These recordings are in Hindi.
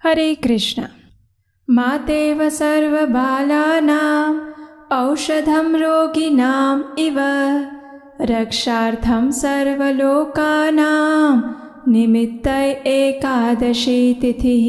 हरे कृष्ण। मातेव सर्वबालानां औषधं रोगिणाम् इव रक्षार्थं सर्वलोकानां निमित्तै एकादशी तिथिः।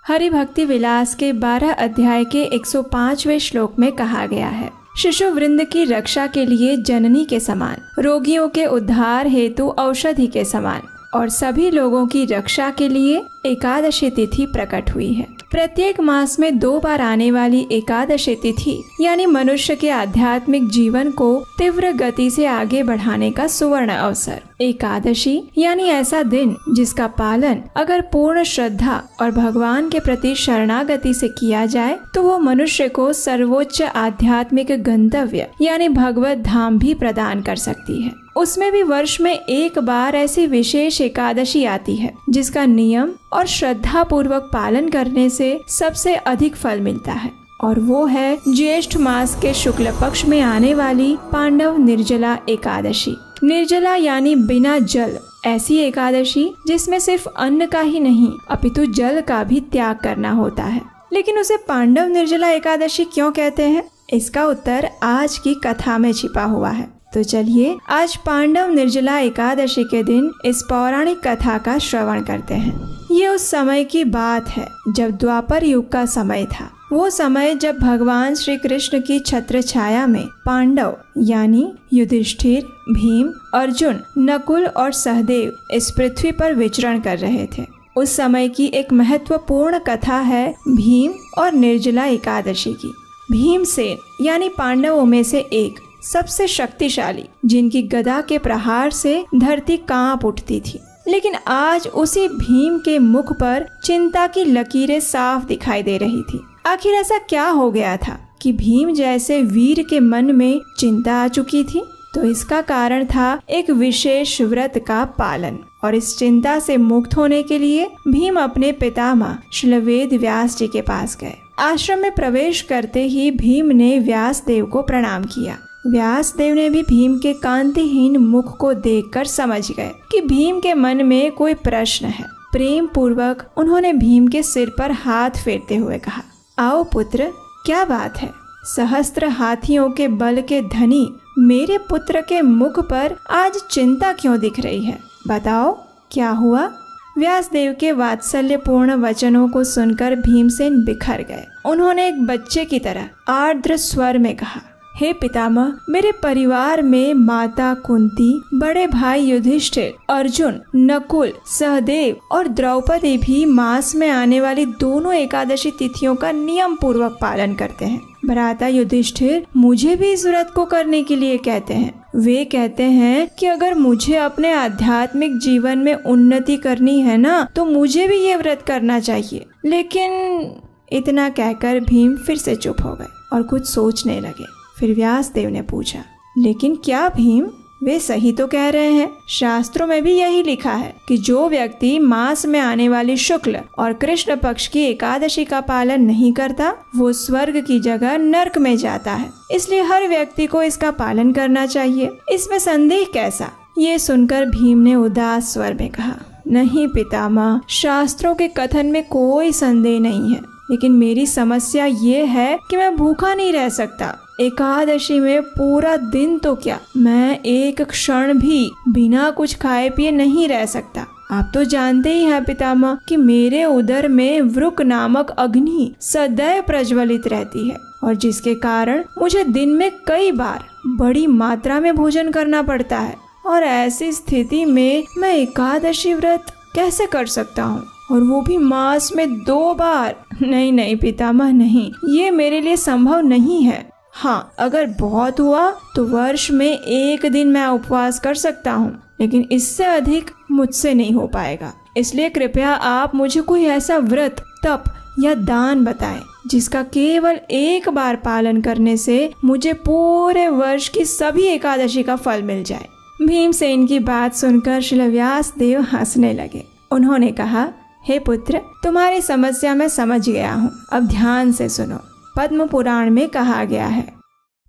हरि भक्ति विलास के 12 अध्याय के 105वें श्लोक में कहा गया है, शिशु वृंद की रक्षा के लिए जननी के समान, रोगियों के उद्धार हेतु औषधि के समान और सभी लोगों की रक्षा के लिए एकादशी तिथि प्रकट हुई है। प्रत्येक मास में 2 बार आने वाली एकादशी तिथि यानी मनुष्य के आध्यात्मिक जीवन को तीव्र गति से आगे बढ़ाने का सुवर्ण अवसर। एकादशी यानी ऐसा दिन जिसका पालन अगर पूर्ण श्रद्धा और भगवान के प्रति शरणागति से किया जाए तो वो मनुष्य को सर्वोच्च आध्यात्मिक गंतव्य यानी भगवत धाम भी प्रदान कर सकती है। उसमें भी वर्ष में एक बार ऐसी विशेष एकादशी आती है जिसका नियम और श्रद्धा पूर्वक पालन करने से सबसे अधिक फल मिलता है, और वो है ज्येष्ठ मास के शुक्ल पक्ष में आने वाली पांडव निर्जला एकादशी। निर्जला यानी बिना जल, ऐसी एकादशी जिसमें सिर्फ अन्न का ही नहीं अपितु जल का भी त्याग करना होता है। लेकिन उसे पांडव निर्जला एकादशी क्यों कहते हैं, इसका उत्तर आज की कथा में छिपा हुआ है। तो चलिए आज पांडव निर्जला एकादशी के दिन इस पौराणिक कथा का श्रवण करते हैं। ये उस समय की बात है जब द्वापर युग का समय था। वो समय जब भगवान श्री कृष्ण की छत्र छाया में पांडव यानी युधिष्ठिर, भीम, अर्जुन, नकुल और सहदेव इस पृथ्वी पर विचरण कर रहे थे। उस समय की एक महत्वपूर्ण कथा है भीम और निर्जला एकादशी की। भीमसेन यानी पांडवों में से एक सबसे शक्तिशाली, जिनकी गदा के प्रहार से धरती कांप उठती थी। लेकिन आज उसी भीम के मुख पर चिंता की लकीरें साफ दिखाई दे रही थी। आखिर ऐसा क्या हो गया था कि भीम जैसे वीर के मन में चिंता आ चुकी थी? तो इसका कारण था एक विशेष व्रत का पालन, और इस चिंता से मुक्त होने के लिए भीम अपने पितामह श्री वेद व्यास जी के पास गए। आश्रम में प्रवेश करते ही भीम ने व्यास देव को प्रणाम किया। व्यास देव ने भी भीम के कांतिहीन मुख को देखकर समझ गए कि भीम के मन में कोई प्रश्न है। प्रेम पूर्वक उन्होंने भीम के सिर पर हाथ फेरते हुए कहा, आओ पुत्र, क्या बात है? सहस्त्र हाथियों के बल के धनी मेरे पुत्र के मुख पर आज चिंता क्यों दिख रही है? बताओ क्या हुआ? व्यासदेव के वात्सल्यपूर्ण वचनों को सुनकर भीमसेन बिखर गए। उन्होंने एक बच्चे की तरह आर्द्र स्वर में कहा, हे पितामह, मेरे परिवार में माता कुंती, बड़े भाई युधिष्ठिर, अर्जुन, नकुल, सहदेव और द्रौपदी भी मास में आने वाली दोनों एकादशी तिथियों का नियम पूर्वक पालन करते हैं। भ्राता युधिष्ठिर मुझे भी इस व्रत को करने के लिए कहते हैं। वे कहते हैं कि अगर मुझे अपने आध्यात्मिक जीवन में उन्नति करनी है ना, तो मुझे भी ये व्रत करना चाहिए। लेकिन इतना कहकर भीम फिर से चुप हो गए और कुछ सोचने लगे। फिर व्यासदेव ने पूछा, लेकिन क्या भीम, वे सही तो कह रहे हैं? शास्त्रों में भी यही लिखा है कि जो व्यक्ति मास में आने वाली शुक्ल और कृष्ण पक्ष की एकादशी का पालन नहीं करता, वो स्वर्ग की जगह नरक में जाता है। इसलिए हर व्यक्ति को इसका पालन करना चाहिए। इसमें संदेह कैसा? ये सुनकर भीम ने उदास स्वर में कहा, नहीं पितामह, शास्त्रों के कथन में कोई संदेह नहीं है, लेकिन मेरी समस्या ये है कि मैं भूखा नहीं रह सकता। एकादशी में पूरा दिन तो क्या, मैं एक क्षण भी बिना कुछ खाए पिए नहीं रह सकता। आप तो जानते ही हैं पितामह कि मेरे उदर में वृक नामक अग्नि सदैव प्रज्वलित रहती है, और जिसके कारण मुझे दिन में कई बार बड़ी मात्रा में भोजन करना पड़ता है। और ऐसी स्थिति में मैं एकादशी व्रत कैसे कर सकता हूँ, और वो भी मास में 2 बार? नहीं नहीं पितामह, नहीं, ये मेरे लिए संभव नहीं है। हाँ, अगर बहुत हुआ तो वर्ष में 1 दिन मैं उपवास कर सकता हूँ, लेकिन इससे अधिक मुझसे नहीं हो पाएगा। इसलिए कृपया आप मुझे कोई ऐसा व्रत, तप या दान बताएं जिसका केवल 1 बार पालन करने से मुझे पूरे वर्ष की सभी एकादशी का फल मिल जाए। भीमसेन की बात सुनकर श्री व्यासदेव हंसने लगे। उन्होंने कहा, हे पुत्र, तुम्हारी समस्या मैं समझ गया हूँ। अब ध्यान से सुनो। पद्म पुराण में कहा गया है,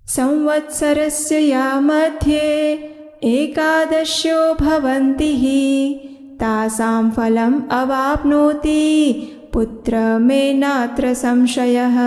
संवत्सरस्य या मध्ये एकादश्यो भवन्ति हि तासां फलम् अवाप्नोति पुत्र मे नात्र संशयः,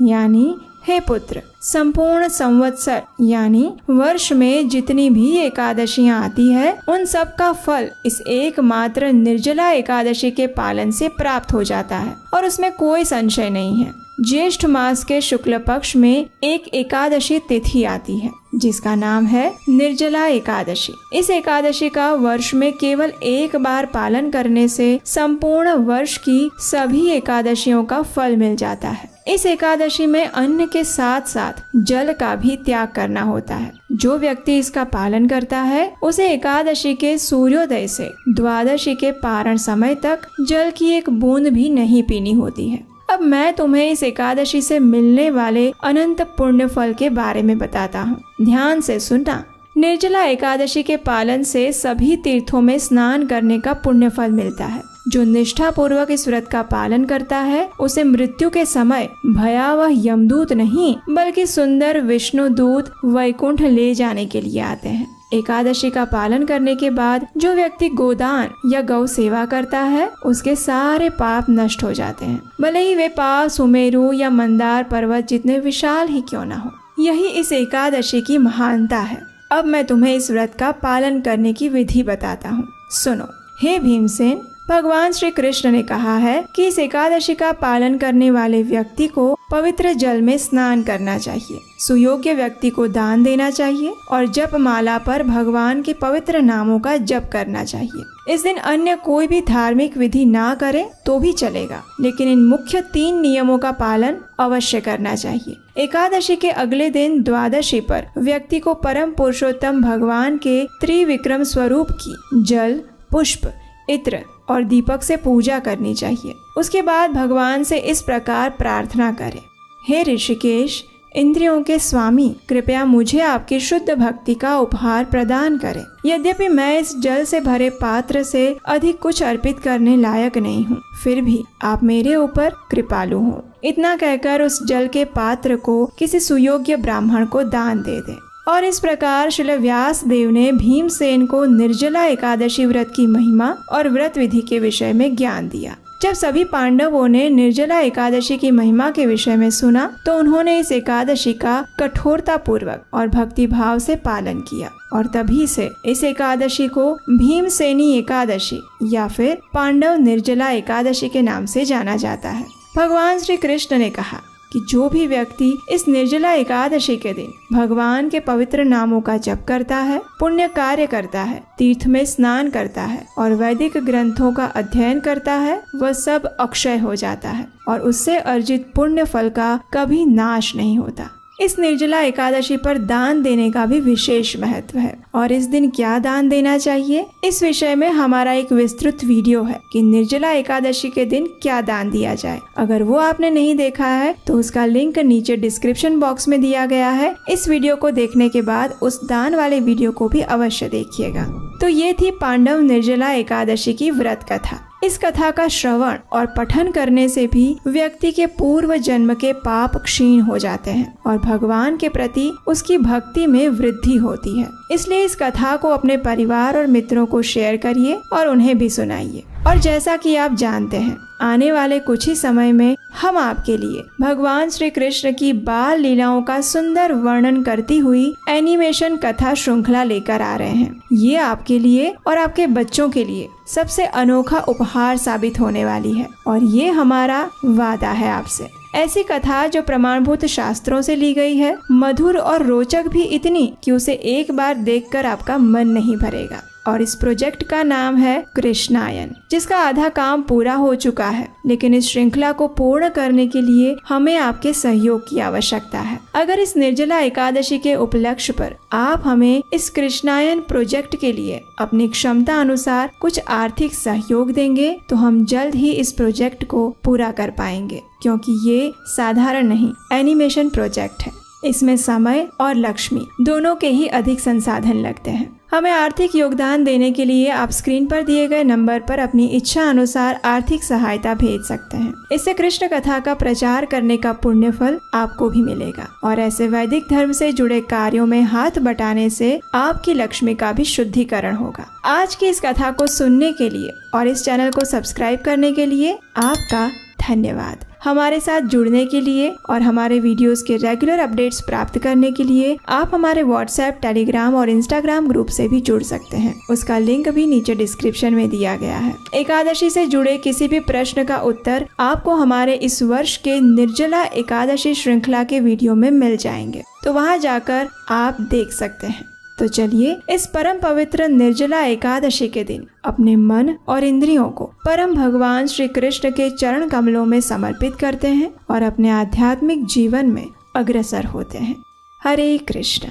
यानी हे पुत्र, संपूर्ण संवत्सर यानी वर्ष में जितनी भी एकादशियां आती है उन सब का फल इस एकमात्र निर्जला एकादशी के पालन से प्राप्त हो जाता है और उसमें कोई संशय नहीं है। ज्येष्ठ मास के शुक्ल पक्ष में एक एकादशी तिथि आती है जिसका नाम है निर्जला एकादशी। इस एकादशी का वर्ष में केवल एक बार पालन करने से संपूर्ण वर्ष की सभी एकादशियों का फल मिल जाता है। इस एकादशी में अन्न के साथ साथ जल का भी त्याग करना होता है। जो व्यक्ति इसका पालन करता है उसे एकादशी के सूर्योदय से द्वादशी के पारण समय तक जल की एक बूंद भी नहीं पीनी होती है। अब मैं तुम्हें इस एकादशी से मिलने वाले अनंत पुण्य फल के बारे में बताता हूँ, ध्यान से सुनना। निर्जला एकादशी के पालन से सभी तीर्थों में स्नान करने का पुण्य फल मिलता है। जो निष्ठा पूर्वक इस व्रत का पालन करता है उसे मृत्यु के समय भयावह यमदूत नहीं बल्कि सुंदर विष्णु दूत वैकुंठ ले जाने के लिए आते हैं। एकादशी का पालन करने के बाद जो व्यक्ति गोदान या गौ सेवा करता है उसके सारे पाप नष्ट हो जाते हैं, भले ही वे पाप सुमेरु या मंदार पर्वत जितने विशाल ही क्यों न हो। यही इस एकादशी की महानता है। अब मैं तुम्हें इस व्रत का पालन करने की विधि बताता हूँ, सुनो। हे भीमसेन, भगवान श्री कृष्ण ने कहा है कि इस एकादशी का पालन करने वाले व्यक्ति को पवित्र जल में स्नान करना चाहिए, सुयोग्य व्यक्ति को दान देना चाहिए और जप माला पर भगवान के पवित्र नामों का जप करना चाहिए। इस दिन अन्य कोई भी धार्मिक विधि ना करे तो भी चलेगा, लेकिन इन मुख्य 3 नियमों का पालन अवश्य करना चाहिए। एकादशी के अगले दिन द्वादशी पर व्यक्ति को परम पुरुषोत्तम भगवान के त्रिविक्रम स्वरूप की जल, पुष्प, इत्र और दीपक से पूजा करनी चाहिए। उसके बाद भगवान से इस प्रकार प्रार्थना करें, हे ऋषिकेश, इंद्रियों के स्वामी, कृपया मुझे आपकी शुद्ध भक्ति का उपहार प्रदान करें। यद्यपि मैं इस जल से भरे पात्र से अधिक कुछ अर्पित करने लायक नहीं हूँ, फिर भी आप मेरे ऊपर कृपालु हो। इतना कहकर उस जल के पात्र को किसी सुयोग्य ब्राह्मण को दान दे दें। और इस प्रकार श्रील व्यास देव ने भीमसेन को निर्जला एकादशी व्रत की महिमा और व्रत विधि के विषय में ज्ञान दिया। जब सभी पांडवों ने निर्जला एकादशी की महिमा के विषय में सुना तो उन्होंने इस एकादशी का कठोरता पूर्वक और भक्ति भाव से पालन किया और तभी से इस एकादशी को भीमसेनी एकादशी या फिर पांडव निर्जला एकादशी के नाम से जाना जाता है। भगवान श्री कृष्ण ने कहा कि जो भी व्यक्ति इस निर्जला एकादशी के दिन भगवान के पवित्र नामों का जप करता है, पुण्य कार्य करता है, तीर्थ में स्नान करता है और वैदिक ग्रंथों का अध्ययन करता है, वह सब अक्षय हो जाता है और उससे अर्जित पुण्य फल का कभी नाश नहीं होता। इस निर्जला एकादशी पर दान देने का भी विशेष महत्व है और इस दिन क्या दान देना चाहिए, इस विषय में हमारा एक विस्तृत वीडियो है कि निर्जला एकादशी के दिन क्या दान दिया जाए। अगर वो आपने नहीं देखा है तो उसका लिंक नीचे डिस्क्रिप्शन बॉक्स में दिया गया है। इस वीडियो को देखने के बाद उस दान वाले वीडियो को भी अवश्य देखिएगा। तो ये थी पांडव निर्जला एकादशी की व्रत कथा। इस कथा का श्रवण और पठन करने से भी व्यक्ति के पूर्व जन्म के पाप क्षीण हो जाते हैं और भगवान के प्रति उसकी भक्ति में वृद्धि होती है। इसलिए इस कथा को अपने परिवार और मित्रों को शेयर करिए और उन्हें भी सुनाइए। और जैसा कि आप जानते हैं, आने वाले कुछ ही समय में हम आपके लिए भगवान श्री कृष्ण की बाल लीलाओं का सुंदर वर्णन करती हुई एनिमेशन कथा श्रृंखला लेकर आ रहे हैं। ये आपके लिए और आपके बच्चों के लिए सबसे अनोखा उपहार साबित होने वाली है और ये हमारा वादा है आपसे। ऐसी कथा जो प्रमाणभूत शास्त्रों से ली गई है, मधुर और रोचक भी इतनी कि उसे एक बार देखकर आपका मन नहीं भरेगा। और इस प्रोजेक्ट का नाम है कृष्णायन, जिसका आधा काम पूरा हो चुका है, लेकिन इस श्रृंखला को पूर्ण करने के लिए हमें आपके सहयोग की आवश्यकता है। अगर इस निर्जला एकादशी के उपलक्ष्य पर आप हमें इस कृष्णायन प्रोजेक्ट के लिए अपनी क्षमता अनुसार कुछ आर्थिक सहयोग देंगे तो हम जल्द ही इस प्रोजेक्ट को पूरा कर पाएंगे, क्योंकि ये साधारण नहीं एनिमेशन प्रोजेक्ट है। इसमें समय और लक्ष्मी दोनों के ही अधिक संसाधन लगते हैं। हमें आर्थिक योगदान देने के लिए आप स्क्रीन पर दिए गए नंबर पर अपनी इच्छा अनुसार आर्थिक सहायता भेज सकते हैं। इससे कृष्ण कथा का प्रचार करने का पुण्य फल आपको भी मिलेगा और ऐसे वैदिक धर्म से जुड़े कार्यों में हाथ बटाने से आपकी लक्ष्मी का भी शुद्धिकरण होगा। आज की इस कथा को सुनने के लिए और इस चैनल को सब्सक्राइब करने के लिए आपका धन्यवाद। हमारे साथ जुड़ने के लिए और हमारे वीडियोस के रेगुलर अपडेट्स प्राप्त करने के लिए आप हमारे व्हाट्सएप, टेलीग्राम और इंस्टाग्राम ग्रुप से भी जुड़ सकते हैं। उसका लिंक भी नीचे डिस्क्रिप्शन में दिया गया है। एकादशी से जुड़े किसी भी प्रश्न का उत्तर आपको हमारे इस वर्ष के निर्जला एकादशी श्रृंखला के वीडियो में मिल जाएंगे, तो वहाँ जाकर आप देख सकते हैं। तो चलिए इस परम पवित्र निर्जला एकादशी के दिन अपने मन और इंद्रियों को परम भगवान श्री कृष्ण के चरण कमलों में समर्पित करते हैं और अपने आध्यात्मिक जीवन में अग्रसर होते हैं। हरे कृष्ण।